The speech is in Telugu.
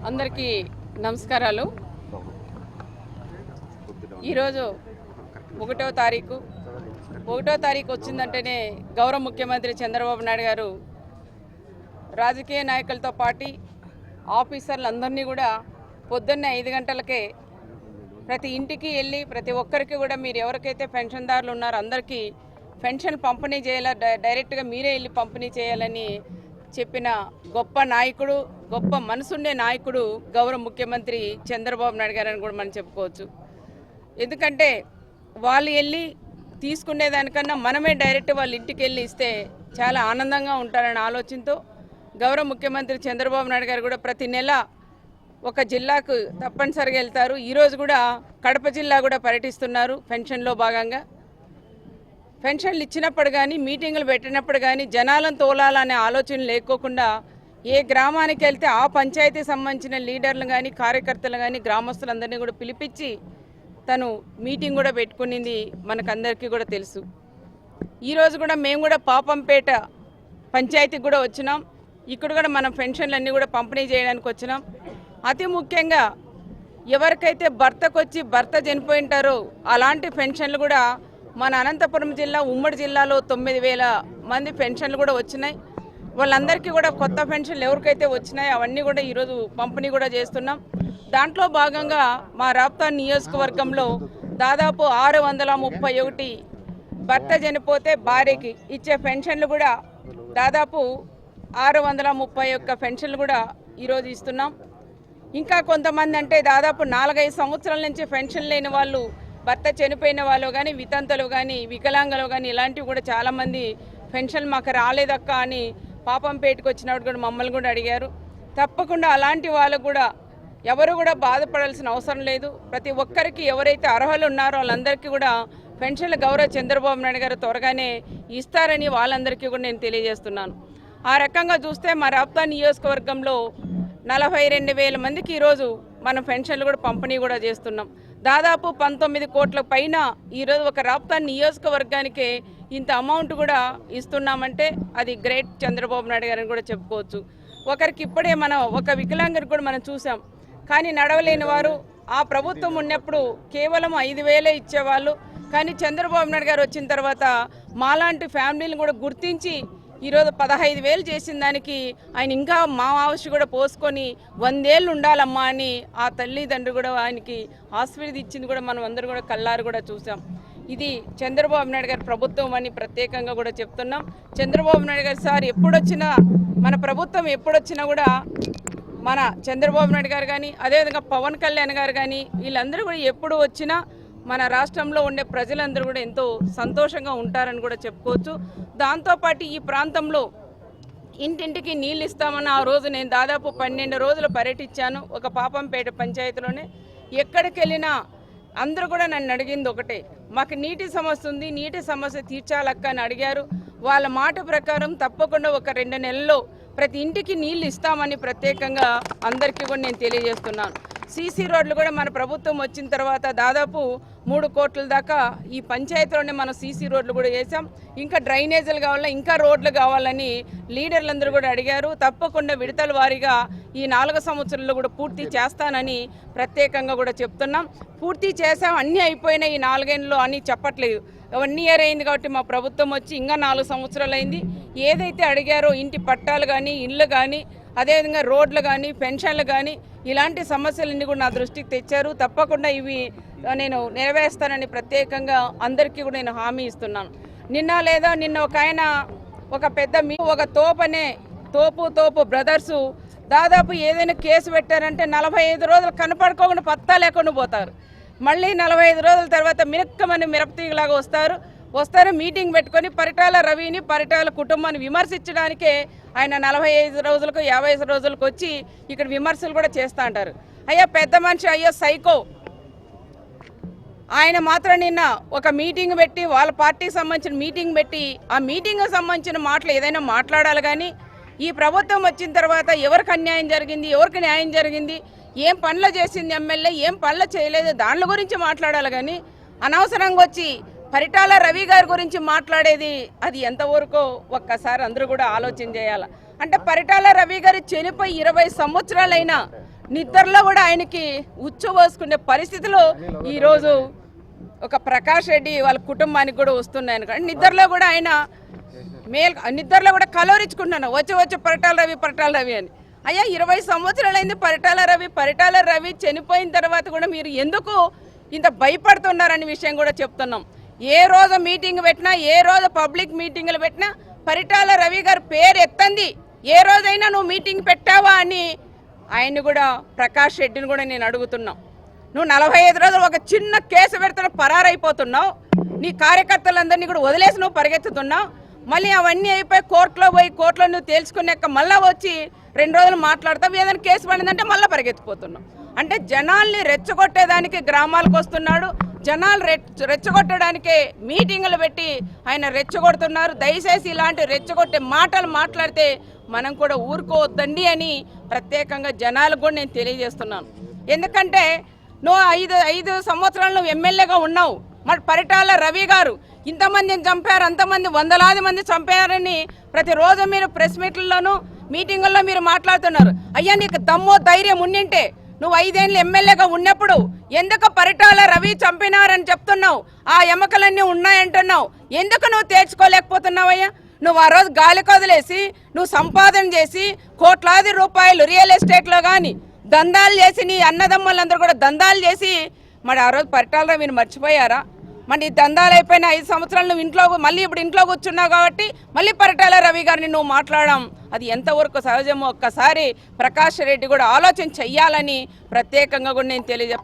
అందరికీ నమస్కారాలు. ఈరోజు 1వ తారీఖు వచ్చిందంటేనే గౌరవ ముఖ్యమంత్రి చంద్రబాబు నాయుడు గారు రాజకీయ నాయకులతో పాటు ఆఫీసర్లందరినీ కూడా పొద్దున్నే 5 గంటలకే ప్రతి ఇంటికి వెళ్ళి ప్రతి ఒక్కరికి కూడా మీరు ఎవరికైతే పెన్షన్దారులు ఉన్నారో అందరికీ పెన్షన్ పంపిణీ చేయాలా, డైరెక్ట్గా మీరే వెళ్ళి పంపిణీ చేయాలని చెప్పిన గొప్ప నాయకుడు, గొప్ప మనసుండే నాయకుడు గౌరవ ముఖ్యమంత్రి చంద్రబాబు నాయుడు గారని కూడా మనం చెప్పుకోవచ్చు. ఎందుకంటే వాళ్ళు వెళ్ళి తీసుకునేదానికన్నా మనమే డైరెక్ట్ వాళ్ళ ఇంటికి వెళ్ళి ఇస్తే చాలా ఆనందంగా ఉంటారనే ఆలోచనతో గౌరవ ముఖ్యమంత్రి చంద్రబాబు నాయుడు గారు కూడా ప్రతి నెల ఒక జిల్లాకు తప్పనిసరిగా వెళ్తారు. ఈరోజు కూడా కడప జిల్లా కూడా పర్యటిస్తున్నారు. పెన్షన్లో భాగంగా పెన్షన్లు ఇచ్చినప్పుడు కానీ మీటింగులు పెట్టినప్పుడు కానీ జనాలను తోలాలనే ఆలోచన లేకోకుండా ఏ గ్రామానికి వెళ్తే ఆ పంచాయతీ సంబంధించిన లీడర్లు కానీ కార్యకర్తలు కానీ గ్రామస్తులందరినీ కూడా పిలిపించి తను మీటింగ్ కూడా పెట్టుకునింది మనకందరికీ కూడా తెలుసు. ఈరోజు కూడా మేము కూడా పాపంపేట పంచాయతీకి కూడా వచ్చినాం. ఇక్కడ కూడా మనం పెన్షన్లన్నీ కూడా పంపిణీ చేయడానికి వచ్చినాం. అతి ముఖ్యంగా ఎవరికైతే భర్త చనిపోయింటారో అలాంటి పెన్షన్లు కూడా మన అనంతపురం జిల్లా ఉమ్మడి జిల్లాలో 9,000 మంది పెన్షన్లు కూడా వచ్చినాయి. వాళ్ళందరికీ కూడా కొత్త పెన్షన్లు ఎవరికైతే వచ్చినాయో అవన్నీ కూడా ఈరోజు పంపిణీ కూడా చేస్తున్నాం. దాంట్లో భాగంగా మా రాప్తాడు నియోజకవర్గంలో దాదాపు 631 భర్త చనిపోతే భార్యకి ఇచ్చే పెన్షన్లు కూడా దాదాపు 631 పెన్షన్లు కూడా ఈరోజు ఇస్తున్నాం. ఇంకా కొంతమంది అంటే దాదాపు 4-5 సంవత్సరాల నుంచి పెన్షన్ లేని వాళ్ళు, భర్త చనిపోయిన వాళ్ళు కానీ, వితంతులు కానీ, వికలాంగులు కానీ ఇలాంటివి కూడా చాలామంది పెన్షన్ మాకు రాలేదక్క అని పాపంపేటకు వచ్చినప్పుడు కూడా మమ్మల్ని కూడా అడిగారు. తప్పకుండా అలాంటి వాళ్ళకు కూడా ఎవరు కూడా బాధపడాల్సిన అవసరం లేదు. ప్రతి ఒక్కరికి ఎవరైతే అర్హులు ఉన్నారో వాళ్ళందరికీ కూడా పెన్షన్లు గౌరవ చంద్రబాబు నాయుడు గారు త్వరగానే ఇస్తారని వాళ్ళందరికీ కూడా నేను తెలియజేస్తున్నాను. ఆ రకంగా చూస్తే మా రాప్తాడు నియోజకవర్గంలో 42,000 మందికి ఈరోజు మనం పెన్షన్లు కూడా పంపిణీ కూడా చేస్తున్నాం. దాదాపు 19 కోట్ల పైన ఈరోజు ఒక రాప్తాడు నియోజకవర్గానికి ఇంత అమౌంట్ కూడా ఇస్తున్నామంటే అది గ్రేట్ చంద్రబాబు నాయుడు గారని కూడా చెప్పుకోవచ్చు. ఒకరికి ఇప్పుడే మనం ఒక వికలాంగురికి కూడా మనం చూసాం. కానీ నడవలేని వారు ఆ ప్రభుత్వం ఉన్నప్పుడు కేవలం 5,000 ఇచ్చేవాళ్ళు. కానీ చంద్రబాబు నాయుడు గారు వచ్చిన తర్వాత మాలాంటి ఫ్యామిలీని కూడా గుర్తించి ఈరోజు 15,000 చేసిన దానికి ఆయన ఇంకా మా ఆవశ్య కూడా పోసుకొని 100 ఏళ్ళు ఉండాలమ్మా అని ఆ తల్లిదండ్రులు కూడా ఆయనకి ఆశీర్వదించింది కూడా మనం అందరూ కూడా కళ్ళారు కూడా చూసాం. ఇది చంద్రబాబు నాయుడు గారి ప్రభుత్వం అని ప్రత్యేకంగా కూడా చెప్తున్నాం. చంద్రబాబు నాయుడు గారు సార్ ఎప్పుడొచ్చినా, మన ప్రభుత్వం ఎప్పుడొచ్చినా కూడా మన చంద్రబాబు నాయుడు గారు కానీ, అదేవిధంగా పవన్ కళ్యాణ్ గారు కానీ వీళ్ళందరూ కూడా ఎప్పుడు వచ్చినా మన రాష్ట్రంలో ఉండే ప్రజలందరూ కూడా ఎంతో సంతోషంగా ఉంటారని కూడా చెప్పుకోవచ్చు. దాంతోపాటు ఈ ప్రాంతంలో ఇంటింటికి నీళ్ళు ఇస్తామని ఆ రోజు నేను దాదాపు 12 రోజులు పర్యటించాను. ఒక పాపంపేట పంచాయతీలోనే ఎక్కడికి వెళ్ళినా అందరూ కూడా నన్ను అడిగింది ఒకటే, మాకు నీటి సమస్య ఉంది, నీటి సమస్య తీర్చాలక్క అని అడిగారు. వాళ్ళ మాట ప్రకారం తప్పకుండా ఒక 2 నెలల్లో ప్రతి ఇంటికి నీళ్ళు ఇస్తామని ప్రత్యేకంగా అందరికీ కూడా నేను తెలియజేస్తున్నాను. సీసీ రోడ్లు కూడా మన ప్రభుత్వం వచ్చిన తర్వాత దాదాపు 3 కోట్ల దాకా ఈ పంచాయతీలోనే మనం సీసీ రోడ్లు కూడా వేసాం. ఇంకా డ్రైనేజీలు కావాలా, ఇంకా రోడ్లు కావాలని లీడర్లందరూ కూడా అడిగారు. తప్పకుండా విడతల వారీగా ఈ 4 సంవత్సరాల్లో కూడా పూర్తి చేస్తానని ప్రత్యేకంగా కూడా చెప్తున్నాం. పూర్తి చేసాం, అన్నీ అయిపోయినాయి ఈ 4 ఏళ్ళలో అని చెప్పట్లేదు. 1 ఇయర్ అయింది కాబట్టి మా ప్రభుత్వం వచ్చి ఇంకా 4 సంవత్సరాలు అయింది. ఏదైతే అడిగారో ఇంటి పట్టాలు కానీ, ఇళ్ళు కానీ, అదేవిధంగా రోడ్లు కానీ, పెన్షన్లు కానీ ఇలాంటి సమస్యలన్నీ కూడా నా దృష్టికి తెచ్చారు. తప్పకుండా ఇవి నేను నెరవేరుస్తానని ప్రత్యేకంగా అందరికీ కూడా నేను హామీ ఇస్తున్నాను. నిన్న ఒక ఆయన ఒక పెద్ద ఒక తోపు బ్రదర్సు దాదాపు ఏదైనా కేసు పెట్టారంటే 45 రోజులు కనపడుకోకుండా పత్తా లేకుండా పోతారు. మళ్ళీ 45 రోజుల తర్వాత మిరక్కమని మిరపతీగలాగా వస్తారు మీటింగ్ పెట్టుకొని పరిటాల రవిని, పరిటాల కుటుంబాన్ని విమర్శించడానికే ఆయన 45 రోజులకు 50 రోజులకు వచ్చి ఇక్కడ విమర్శలు కూడా చేస్తూ ఉంటారు. అయ్యా పెద్ద మనిషి, అయ్యో సైకో, ఆయన మాత్రం నిన్న ఒక మీటింగ్ పెట్టి వాళ్ళ పార్టీకి సంబంధించిన మీటింగ్ పెట్టి ఆ మీటింగ్కి సంబంధించిన మాటలు ఏదైనా మాట్లాడాలి. కానీ ఈ ప్రభుత్వం వచ్చిన తర్వాత ఎవరికి అన్యాయం జరిగింది, ఎవరికి న్యాయం జరిగింది, ఏం పనులు చేసింది ఎమ్మెల్యే, ఏం పనులు చేయలేదు దాని గురించి మాట్లాడాలి. కానీ అనవసరంగా వచ్చి పరిటాల రవి గారి గురించి మాట్లాడేది అది ఎంతవరకు ఒక్కసారి అందరూ కూడా ఆలోచన చేయాలి. అంటే పరిటాల రవి గారు చనిపోయి 20 సంవత్సరాలైనా నిద్రలో కూడా ఆయనకి ఉచ్చు పోసుకునే పరిస్థితిలో ఈరోజు ఒక ప్రకాష్ రెడ్డి వాళ్ళ కుటుంబానికి కూడా వస్తున్నాయని కానీ నిద్రలో కూడా ఆయన నిద్రలో కూడా కలవరించుకుంటున్నాను వచ్చి పరిటాల రవి అని. అయ్యా 20 సంవత్సరాలైంది పరిటాల రవి చనిపోయిన తర్వాత కూడా మీరు ఎందుకు ఇంత భయపడుతున్నారనే విషయం కూడా చెప్తున్నాం. ఏ రోజు మీటింగ్ పెట్టినా ఏ రోజు పబ్లిక్ మీటింగులు పెట్టినా పరిటాల రవి గారి పేరు ఎత్తంది. ఏ రోజైనా నువ్వు మీటింగ్ పెట్టావా అని ఆయన్ని కూడా ప్రకాష్ రెడ్డిని కూడా నేను అడుగుతున్నాం. నువ్వు 45 రోజులు ఒక చిన్న కేసు పెడుతున్న పరారైపోతున్నావు. నీ కార్యకర్తలందరినీ కూడా వదిలేసి నువ్వు పరిగెత్తుతున్నావు. మళ్ళీ అవన్నీ అయిపోయి కోర్టులో నువ్వు తేల్చుకున్నాక మళ్ళీ వచ్చి 2 రోజులు మాట్లాడతావు. ఏదైనా కేసు పడిందంటే మళ్ళీ పరిగెత్తిపోతున్నావు. అంటే జనాల్ని రెచ్చగొట్టేదానికి గ్రామాలకు వస్తున్నాడు. జనాలు రెచ్చగొట్టడానికే మీటింగులు పెట్టి ఆయన రెచ్చగొడుతున్నారు. దయచేసి ఇలాంటి రెచ్చగొట్టే మాటలు మాట్లాడితే మనం కూడా ఊరుకోవద్దండి అని ప్రత్యేకంగా జనాలకు కూడా నేను తెలియజేస్తున్నాను. ఎందుకంటే నువ్వు 5 సంవత్సరాలు నువ్వు ఎమ్మెల్యేగా ఉన్నావు. మరి పరిటాల రవి గారు ఇంతమందిని చంపారు, అంతమంది వందలాది మంది చంపారని ప్రతిరోజు మీరు ప్రెస్ మీట్లలోనూ మీటింగుల్లో మీరు మాట్లాడుతున్నారు. అయ్యా నీకు దమ్మో ధైర్యం ఉండింటే నువ్వు 5 ఏళ్ళు ఎమ్మెల్యేగా ఉన్నప్పుడు ఎందుకు పరిటాల రవి చంపినారని చెప్తున్నావు? ఆ ఎముకలన్నీ ఉన్నాయంటున్నావు. ఎందుకు నువ్వు తేల్చుకోలేకపోతున్నావయ్యా? నువ్వు ఆ రోజు గాలి కొదిలేసి నువ్వు సంపాదన చేసి కోట్లాది రూపాయలు రియల్ ఎస్టేట్లో కానీ దందాలు చేసి నీ అన్నదమ్ములందరూ కూడా దందాలు చేసి మరి ఆ రోజు పరిటాల రవిని మర్చిపోయారా? మరి దందాలు అయిపోయిన 5 సంవత్సరాలు నువ్వు మళ్ళీ ఇప్పుడు ఇంట్లో కూర్చున్నావు కాబట్టి మళ్ళీ పరిటాల రవి గారిని నువ్వు మాట్లాడడం అది ఎంతవరకు సహజమో ఒక్కసారి ప్రకాష్ రెడ్డి కూడా ఆలోచన చెయ్యాలని ప్రత్యేకంగా కూడా నేను తెలియజే